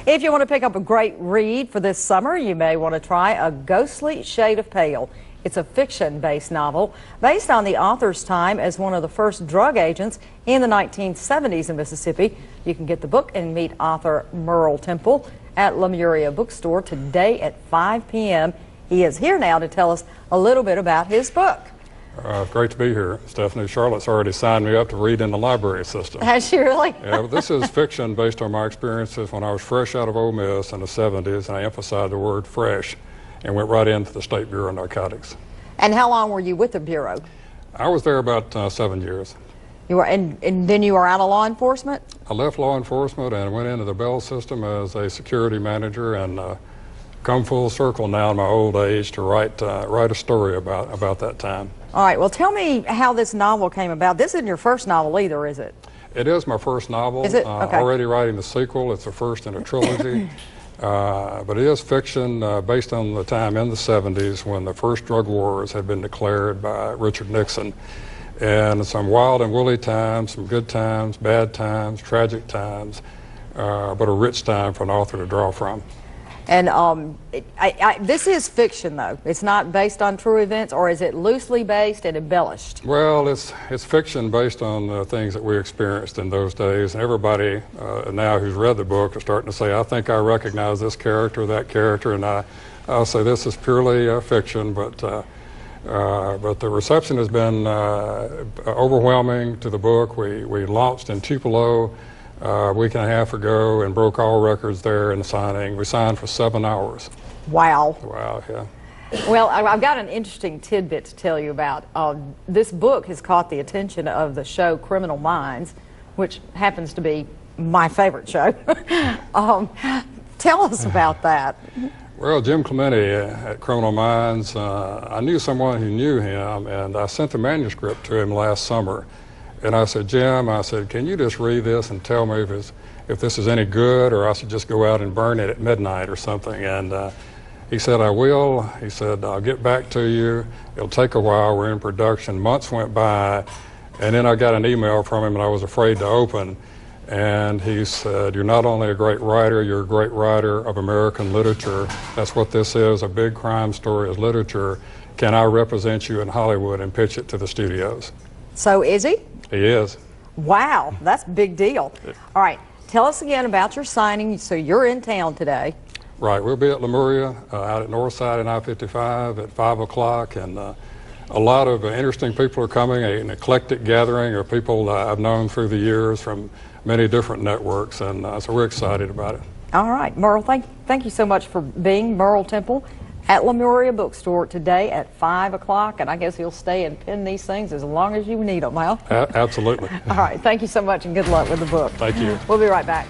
If you want to pick up a great read for this summer, you may want to try A Ghostly Shade of Pale. It's a fiction-based novel based on the author's time as one of the first drug agents in the 1970s in Mississippi. You can get the book and meet author Merle Temple at Lemuria Bookstore today at 5 p.m. He is here now to tell us a little bit about his book. Great to be here, Stephanie. Charlotte's already signed me up to read in the library system. Has she really? Yeah, but this is fiction based on my experiences when I was fresh out of Ole Miss in the 70s, and I emphasized the word fresh, and went right into the State Bureau of Narcotics. And how long were you with the Bureau? I was there about 7 years. You were, and then you were out of law enforcement? I left law enforcement and went into the Bell system as a security manager, and come full circle now in my old age to write a story about that time. All right, well, tell me how this novel came about. This isn't your first novel either, is it? It is my first novel. Is it? Okay. Already writing the sequel. It's the first in a trilogy. But it is fiction based on the time in the 70s when the first drug wars had been declared by Richard Nixon. And some wild and woolly times, some good times, bad times, tragic times, but a rich time for an author to draw from. And this is fiction, though. It's not based on true events, or is it loosely based and embellished? Well, it's fiction based on things that we experienced in those days. And everybody now who's read the book is starting to say, I think I recognize this character, that character, and I'll say this is purely fiction, but the reception has been overwhelming to the book. We launched in Tupelo a week and a half ago and broke all records there in the signing. We signed for 7 hours. Wow. Wow, yeah. Well, I've got an interesting tidbit to tell you about. This book has caught the attention of the show Criminal Minds, which happens to be my favorite show. Tell us about that. Well, Jim Clemente at Criminal Minds, I knew someone who knew him, and I sent the manuscript to him last summer. And I said, Jim, I said, can you just read this and tell me if this is any good, or I should just go out and burn it at midnight or something? And he said, I will. He said, I'll get back to you. It'll take a while. We're in production. Months went by, and then I got an email from him, and I was afraid to open. And he said, you're not only a great writer, you're a great writer of American literature. That's what this is, a big crime story is literature. Can I represent you in Hollywood and pitch it to the studios? So is he? He is. Wow, that's a big deal. All right, tell us again about your signing. So you're in town today. Right, we'll be at Lemuria out at Northside and I-55 at 5 o'clock, and a lot of interesting people are coming, an eclectic gathering of people I've known through the years from many different networks, and so we're excited about it. All right, Merle, thank you so much for being Merle Temple at Lemuria Bookstore today at 5 o'clock, and I guess you'll stay and pin these things as long as you need them, huh? Absolutely. All right, thank you so much, and good luck with the book. Thank you. We'll be right back.